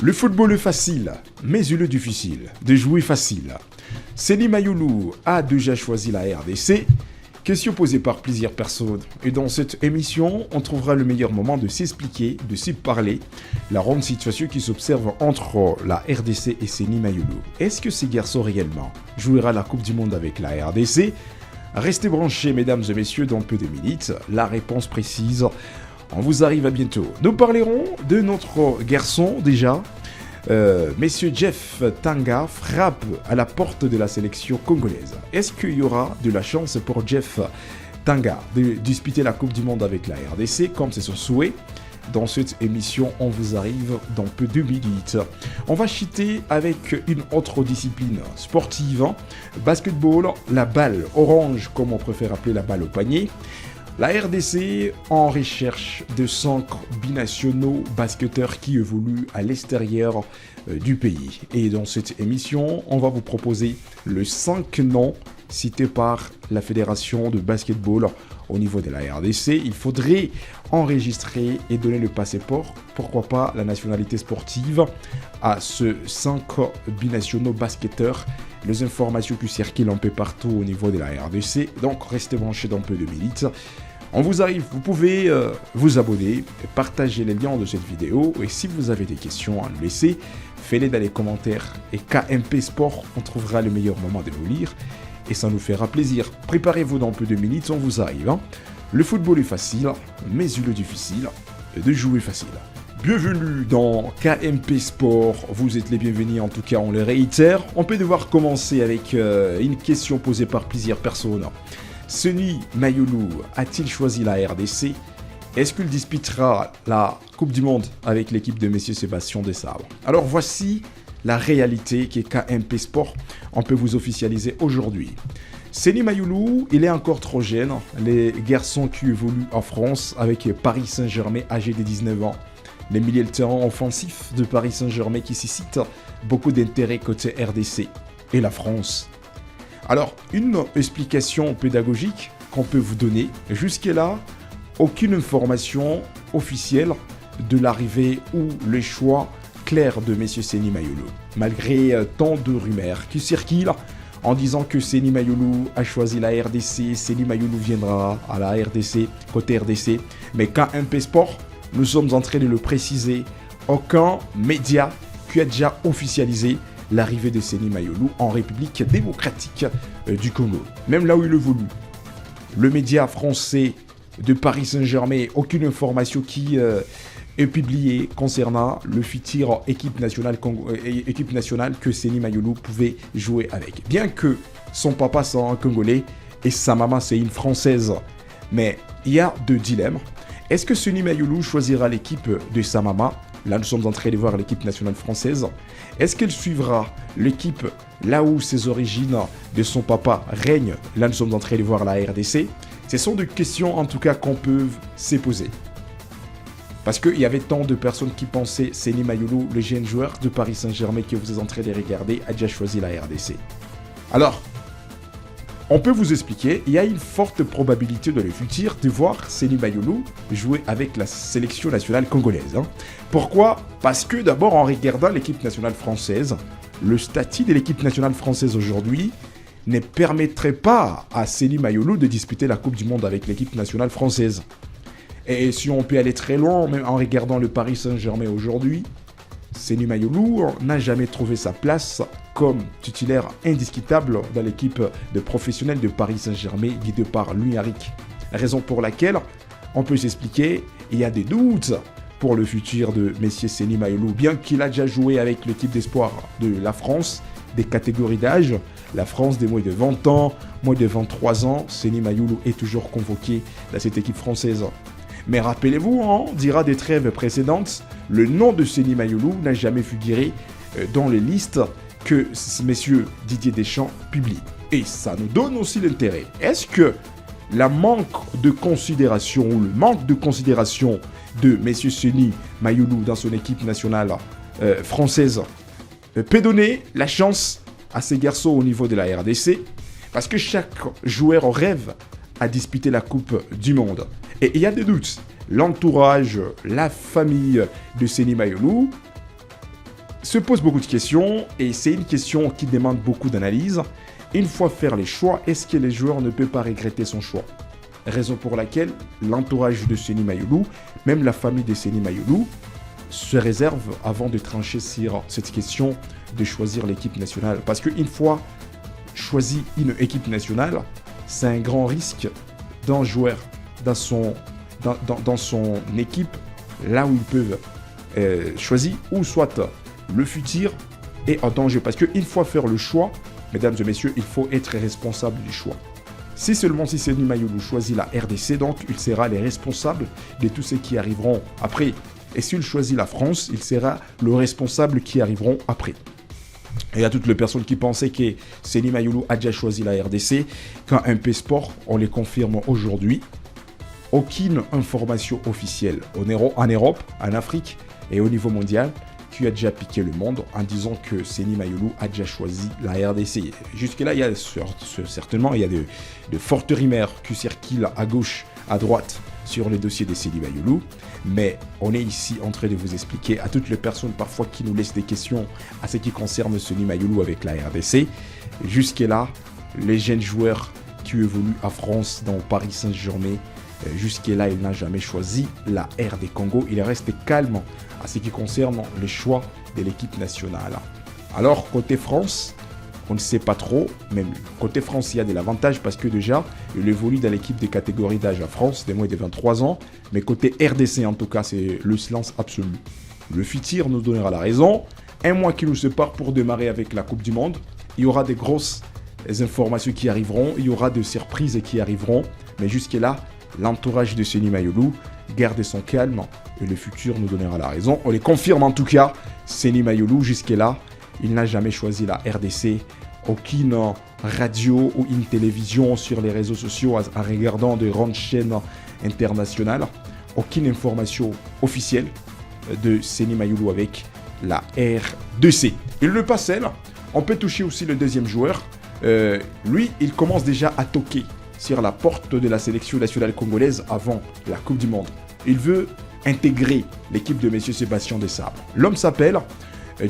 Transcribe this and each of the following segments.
Le football est facile, mais il est difficile de jouer facile. Seny Mayulu a déjà choisi la RDC. Question posée par plusieurs personnes. Et dans cette émission, on trouvera le meilleur moment de s'expliquer, de s'y parler, la ronde situation qui s'observe entre la RDC et Seny Mayulu. Est-ce que ces garçons réellement jouera la Coupe du Monde avec la RDC? Restez branchés, mesdames et messieurs, dans peu de minutes. La réponse précise, on vous arrive à bientôt. Nous parlerons de notre garçon déjà. Monsieur Jeff Tanga frappe à la porte de la sélection congolaise. Est-ce qu'il y aura de la chance pour Jeff Tanga de disputer la Coupe du Monde avec la RDC comme c'est son souhait? Dans cette émission, on vous arrive dans peu de minutes. On va chuter avec une autre discipline sportive, basketball, la balle orange, comme on préfère appeler la balle au panier. La RDC en recherche de 5 binationaux basketteurs qui évoluent à l'extérieur du pays. Et dans cette émission, on va vous proposer les 5 noms cités par la Fédération de basketball au niveau de la RDC. Il faudrait enregistrer et donner le passeport, pourquoi pas la nationalité sportive, à ce 5 binationaux basketteurs. Les informations qui circulent un peu partout au niveau de la RDC. Donc restez branchés dans peu de minutes. On vous arrive, vous pouvez vous abonner, partager les liens de cette vidéo. Et si vous avez des questions à nous laisser, faites-les dans les commentaires. Et KMP Sport, on trouvera le meilleur moment de vous lire. Et ça nous fera plaisir. Préparez-vous dans peu de minutes, on vous arrive. Le football est facile, mais il est difficile de jouer facile. Bienvenue dans KMP Sport, vous êtes les bienvenus, en tout cas on les réitère. On peut devoir commencer avec une question posée par plusieurs personnes. Seny Mayulu a-t-il choisi la RDC? Est-ce qu'il disputera la Coupe du Monde avec l'équipe de Monsieur Sébastien Desabre? Alors voici la réalité qui est KMP Sport, on peut vous officialiser aujourd'hui. Seny Mayulu, il est encore trop jeune, les garçons qui évoluent en France avec Paris Saint-Germain âgé de 19 ans. Les milieux de terrain offensifs de Paris Saint-Germain qui suscitent beaucoup d'intérêt côté RDC et la France. Alors, une explication pédagogique qu'on peut vous donner, jusque-là, aucune information officielle de l'arrivée ou le choix clair de M. Seny Mayulu. Malgré tant de rumeurs qui circulent en disant que Seny Mayulu a choisi la RDC, Seny Mayulu viendra à la RDC, côté RDC, mais KMP Sport, nous sommes en train de le préciser, aucun média qui a déjà officialisé l'arrivée de Seny Mayulu en République démocratique du Congo. Même là où il évolue, le média français de Paris Saint-Germain, aucune information qui est publiée concernant le futur équipe nationale que Seny Mayulu pouvait jouer avec. Bien que son papa soit un Congolais et sa maman c'est une Française, mais il y a deux dilemmes. Est-ce que Seny Mayulu choisira l'équipe de sa maman? Là, nous sommes en train de voir l'équipe nationale française. Est-ce qu'elle suivra l'équipe là où ses origines de son papa règnent? Là, nous sommes en train de voir la RDC. Ce sont des questions, en tout cas, qu'on peut se poser. Parce qu'il y avait tant de personnes qui pensaient Seny Mayulu, le jeune joueur de Paris Saint-Germain que vous êtes en train de regarder, a déjà choisi la RDC. Alors, on peut vous expliquer, il y a une forte probabilité dans le futur de voir Seny Mayulu jouer avec la sélection nationale congolaise. Pourquoi? Parce que d'abord, en regardant l'équipe nationale française, le statut de l'équipe nationale française aujourd'hui ne permettrait pas à Seny Mayulu de disputer la Coupe du Monde avec l'équipe nationale française. Et si on peut aller très loin, même en regardant le Paris Saint-Germain aujourd'hui, Seny Mayulu n'a jamais trouvé sa place comme titulaire indiscutable dans l'équipe de professionnels de Paris Saint-Germain guidée par Louis Henrique. Raison pour laquelle on peut s'expliquer, il y a des doutes pour le futur de Monsieur Seny Mayulu, bien qu'il a déjà joué avec l'équipe d'espoir de la France, des catégories d'âge, la France des moins de 20 ans, moins de 23 ans, Seny Mayulu est toujours convoqué dans cette équipe française. Mais rappelez-vous, on dira des trêves précédentes, le nom de Seny Mayulu n'a jamais figuré dans les listes que messieurs Didier Deschamps publie. Et ça nous donne aussi l'intérêt. Est-ce que la manque de considération ou le manque de considération de messieurs Seny Mayulu dans son équipe nationale française peut donner la chance à ces garçons au niveau de la RDC? Parce que chaque joueur rêve à disputer la Coupe du Monde. Et il y a des doutes. L'entourage, la famille de Seny Mayulu se pose beaucoup de questions et c'est une question qui demande beaucoup d'analyse. Une fois faire les choix, est-ce que les joueurs ne peuvent pas regretter son choix? Raison pour laquelle l'entourage de Seny Mayulu, même la famille de Seny Mayulu, se réserve avant de trancher sur cette question de choisir l'équipe nationale. Parce qu'une fois choisi une équipe nationale, c'est un grand risque d'un joueur dans son équipe, là où ils peuvent choisir, ou soit le futur est en danger. Parce qu'une fois faire le choix, mesdames et messieurs, il faut être responsable du choix. Si seulement si Seny Mayulu choisit la RDC, donc il sera le responsable de tous ceux qui arriveront après. Et s'il choisit la France, il sera le responsable qui arriveront après. Et à toutes les personnes qui pensaient que Seny Mayulu a déjà choisi la RDC, quand MP Sport, on les confirme aujourd'hui, aucune information officielle en Europe, en Afrique et au niveau mondial qui a déjà piqué le monde en disant que Seny Mayulu a déjà choisi la RDC. Jusque-là, il y a certainement de fortes rumeurs qui circulent à gauche, à droite sur les dossiers de Seny Mayulu. Mais on est ici en train de vous expliquer à toutes les personnes parfois qui nous laissent des questions à ce qui concerne Seny Mayulu avec la RDC. Jusque-là, les jeunes joueurs qui évoluent à France dans Paris Saint-Germain, jusque-là, il n'a jamais choisi la RD Congo. Il reste calme à ce qui concerne les choix de l'équipe nationale. Alors, côté France, on ne sait pas trop. Même côté France, il y a de l'avantage parce que déjà, il évolue dans l'équipe des catégories d'âge à France, des moins de 23 ans. Mais côté RDC, en tout cas, c'est le silence absolu. Le futur nous donnera la raison. Un mois qui nous sépare pour démarrer avec la Coupe du Monde. Il y aura des grosses informations qui arriveront. Il y aura des surprises qui arriveront. Mais jusque-là, l'entourage de Seny Mayulu garde son calme et le futur nous donnera la raison. On les confirme en tout cas, Seny Mayulu, jusque-là, il n'a jamais choisi la RDC. Aucune radio ou une télévision sur les réseaux sociaux en regardant de grandes chaînes internationales. Aucune information officielle de Seny Mayulu avec la RDC. Il le passe elle. On peut toucher aussi le deuxième joueur. Lui, il commence déjà à toquer sur la porte de la sélection nationale congolaise avant la Coupe du Monde. Il veut intégrer l'équipe de M. Sébastien Desabre. L'homme s'appelle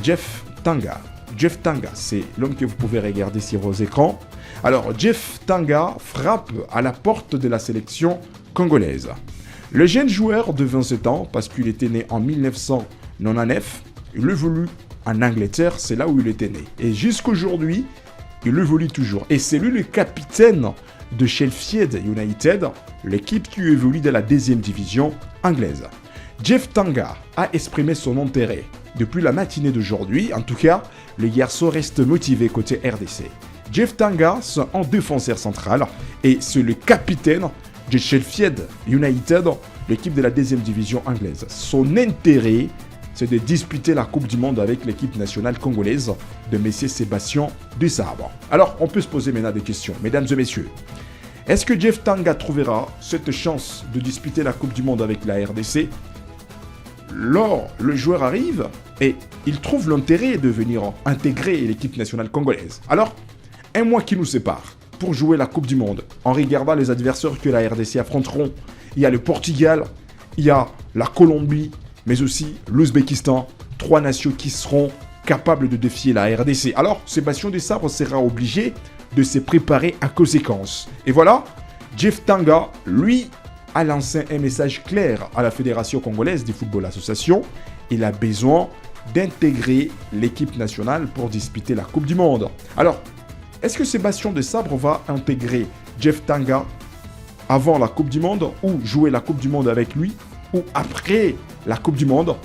Jeff Tanga. Jeff Tanga, c'est l'homme que vous pouvez regarder sur vos écrans. Alors, Jeff Tanga frappe à la porte de la sélection congolaise. Le jeune joueur de 27 ans, parce qu'il était né en 1999, il évolue en Angleterre, c'est là où il était né. Et jusqu'aujourd'hui, il évolue toujours. Et c'est lui le capitaine de Sheffield United, l'équipe qui évolue dans la deuxième division anglaise. Jeff Tanga a exprimé son intérêt depuis la matinée d'aujourd'hui. En tout cas, le garçon reste motivé côté RDC. Jeff Tanga, c'est un défenseur central et c'est le capitaine de Sheffield United, l'équipe de la deuxième division anglaise. Son intérêt, c'est de disputer la Coupe du Monde avec l'équipe nationale congolaise de M. Sébastien Desabre. Alors, on peut se poser maintenant des questions. Mesdames et messieurs, est-ce que Jeff Tanga trouvera cette chance de disputer la Coupe du Monde avec la RDC? Lors, le joueur arrive et il trouve l'intérêt de venir intégrer l'équipe nationale congolaise. Alors, un mois qui nous sépare pour jouer la Coupe du Monde, en regardant les adversaires que la RDC affronteront, il y a le Portugal, il y a la Colombie, mais aussi l'Ouzbékistan, 3 nations qui seront capables de défier la RDC. Alors, Sébastien Desabre sera obligé de se préparer à conséquence. Et voilà, Jeff Tanga, lui, a lancé un message clair à la Fédération congolaise de football association. Il a besoin d'intégrer l'équipe nationale pour disputer la Coupe du Monde. Alors, est-ce que Sébastien Desabre va intégrer Jeff Tanga avant la Coupe du Monde ou jouer la Coupe du Monde avec lui ou après la Coupe du Monde?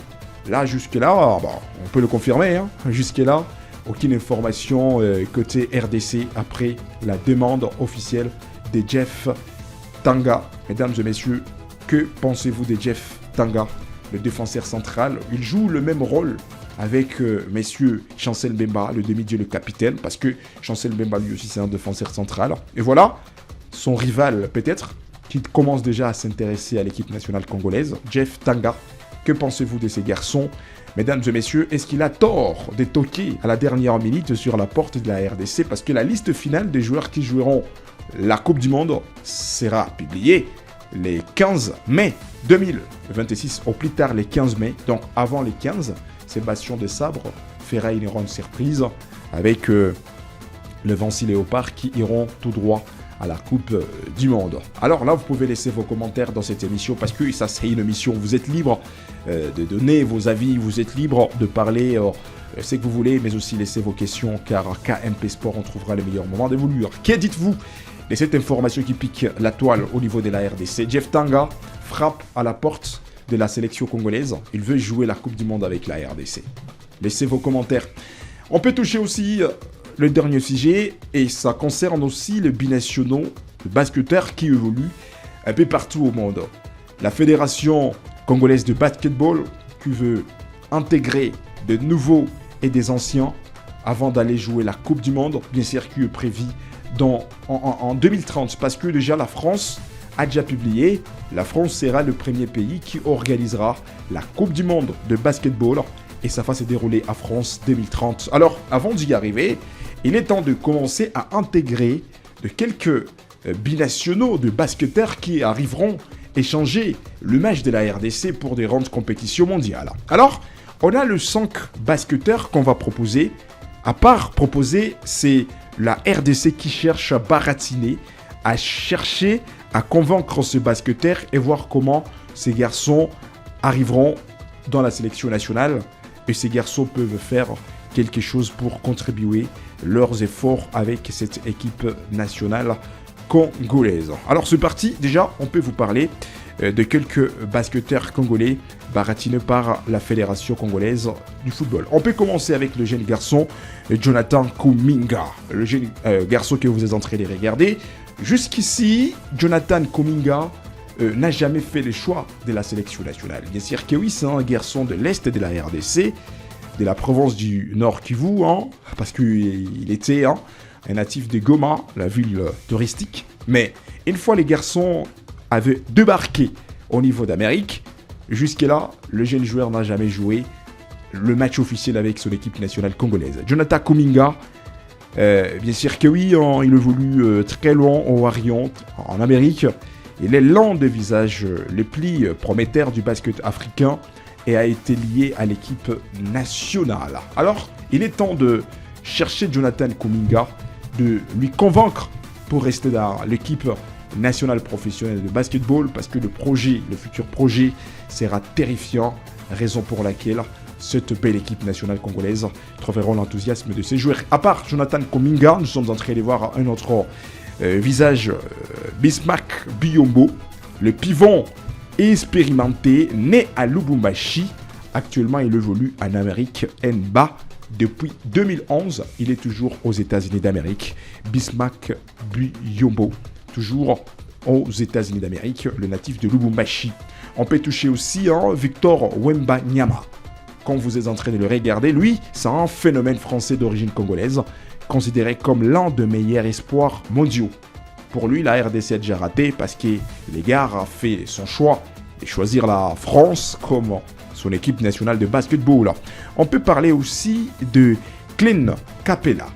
Là, jusque-là, on peut le confirmer. Jusque-là, aucune information côté RDC après la demande officielle de Jeff Tanga. Mesdames et messieurs, que pensez-vous de Jeff Tanga, le défenseur central? Il joue le même rôle avec messieurs Chancel Mbemba, le demi-dieu, le capitaine, parce que Chancel Mbemba, lui aussi, c'est un défenseur central. Et voilà, son rival, peut-être, qui commence déjà à s'intéresser à l'équipe nationale congolaise, Jeff Tanga. Que pensez-vous de ces garçons? Mesdames et messieurs, est-ce qu'il a tort de toquer à la dernière minute sur la porte de la RDC? Parce que la liste finale des joueurs qui joueront la Coupe du Monde sera publiée les 15 mai 2026, au plus tard les 15 mai. Donc avant les 15, Sébastien Desabre fera une grande surprise avec le Vinci Léopard qui iront tout droit à la Coupe du Monde. Alors là, vous pouvez laisser vos commentaires dans cette émission parce que ça, c'est une émission. Vous êtes libre de donner vos avis, vous êtes libre de parler ce que vous voulez, mais aussi laissez vos questions car KMP Sport, on trouvera les meilleurs moments d'évoluer. Que dites-vous de cette information qui pique la toile au niveau de la RDC? Jeff Tanga frappe à la porte de la sélection congolaise. Il veut jouer la Coupe du Monde avec la RDC. Laissez vos commentaires. On peut toucher aussi le dernier sujet et ça concerne aussi les binationaux de basketteurs qui évoluent un peu partout au monde. La Fédération congolaise de basketball qui veut intégrer de nouveaux et des anciens avant d'aller jouer la Coupe du Monde, bien sûr qui est prévu en 2030 parce que déjà la France a déjà publié, la France sera le premier pays qui organisera la Coupe du Monde de basketball et ça va se dérouler à France 2030. Alors, avant d'y arriver, il est temps de commencer à intégrer de quelques binationaux de basketteurs qui arriveront échanger le match de la RDC pour des grandes compétitions mondiales. Alors, on a le 5 basketteurs qu'on va proposer. À part proposer, c'est la RDC qui cherche à baratiner, à chercher à convaincre ce basketteur et voir comment ces garçons arriveront dans la sélection nationale et ces garçons peuvent faire quelque chose pour contribuer leurs efforts avec cette équipe nationale congolaise. Alors c'est parti, déjà on peut vous parler de quelques basketteurs congolais baratinés par la Fédération congolaise du football. On peut commencer avec le jeune garçon Jonathan Kuminga, le jeune garçon que vous êtes en train de regarder. Jusqu'ici, Jonathan Kuminga n'a jamais fait le choix de la sélection nationale. Bien sûr que oui, c'est un garçon de l'Est de la RDC, de la province du Nord Kivu, parce qu'il était un natif de Goma, la ville touristique. Mais une fois les garçons avaient débarqué au niveau d'Amérique, jusque-là, le jeune joueur n'a jamais joué le match officiel avec son équipe nationale congolaise. Jonathan Kuminga, bien sûr que oui, il évolue très loin au Orient, en Amérique. Il est l'un des visages les plus prometteurs du basket africain et a été lié à l'équipe nationale. Alors, il est temps de chercher Jonathan Kuminga, de lui convaincre pour rester dans l'équipe nationale professionnelle de basketball parce que le futur projet sera terrifiant, raison pour laquelle cette belle équipe nationale congolaise trouveront l'enthousiasme de ses joueurs. À part Jonathan Kuminga, nous sommes en train de voir un autre visage, Bismack Biyombo, le pivot expérimenté, né à Lubumbashi. Actuellement, il évolue en Amérique NBA. Depuis 2011, il est toujours aux États-Unis d'Amérique. Bismack Biyombo, toujours aux États-Unis d'Amérique, le natif de Lubumbashi. On peut toucher aussi Victor Wembanyama. Quand vous êtes en train de le regarder, lui, c'est un phénomène français d'origine congolaise, considéré comme l'un des meilleurs espoirs mondiaux. Pour lui, la RDC a déjà raté parce que les gars a fait son choix de choisir la France comme son équipe nationale de basketball. On peut parler aussi de Clint Capela.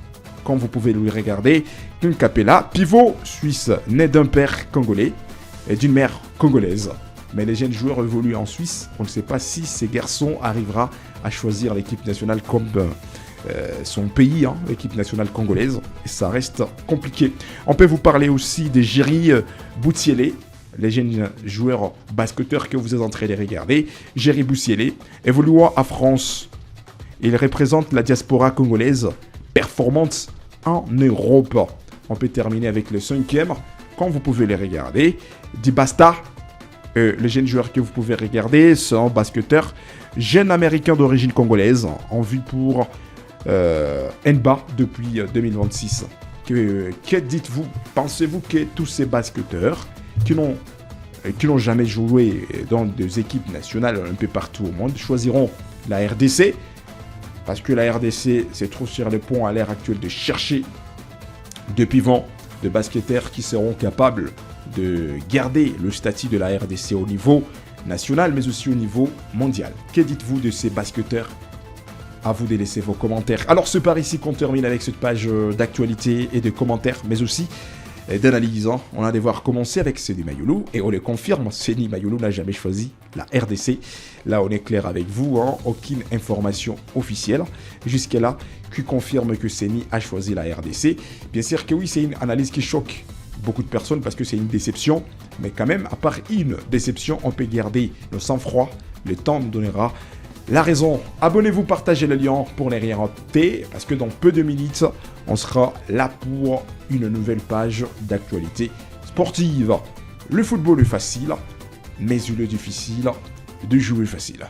Comme vous pouvez le regarder, Clint Capela, pivot suisse né d'un père congolais et d'une mère congolaise. Mais les jeunes joueurs évoluent en Suisse. On ne sait pas si ces garçons arriveront à choisir l'équipe nationale comme son pays, l'équipe nationale congolaise. Et ça reste compliqué. On peut vous parler aussi de Jerry Boutielé, les jeunes joueurs basketteurs que vous êtes en train de regarder. Jerry Boutielé, évoluant à France. Il représente la diaspora congolaise performante en Europe. On peut terminer avec le 5e. Quand vous pouvez les regarder, Dibasta. Le jeune joueur que vous pouvez regarder, c'est un basketteur jeune américain d'origine congolaise en vue pour NBA depuis 2026. Que dites-vous? Pensez-vous que tous ces basketteurs qui n'ont jamais joué dans des équipes nationales un peu partout au monde choisiront la RDC? Parce que la RDC se trouve sur le point à l'heure actuelle de chercher des pivots, de basketteurs qui seront capables de garder le statut de la RDC au niveau national, mais aussi au niveau mondial. Que dites-vous de ces basketteurs? À vous de laisser vos commentaires. Alors c'est par ici qu'on termine avec cette page d'actualité et de commentaires, mais aussi d'analyse. On a devoir commencer avec Seny Mayulu et on le confirme, Seny Mayulu n'a jamais choisi la RDC. Là, on est clair avec vous, aucune information officielle jusqu'à-là qui confirme que Seny a choisi la RDC. Bien sûr que oui, c'est une analyse qui choque beaucoup de personnes parce que c'est une déception, mais quand même, à part une déception, on peut garder le sang-froid. Le temps nous donnera la raison. Abonnez-vous, partagez le lien pour ne rien rater, parce que dans peu de minutes, on sera là pour une nouvelle page d'actualité sportive. Le football est facile, mais il est difficile de jouer facile.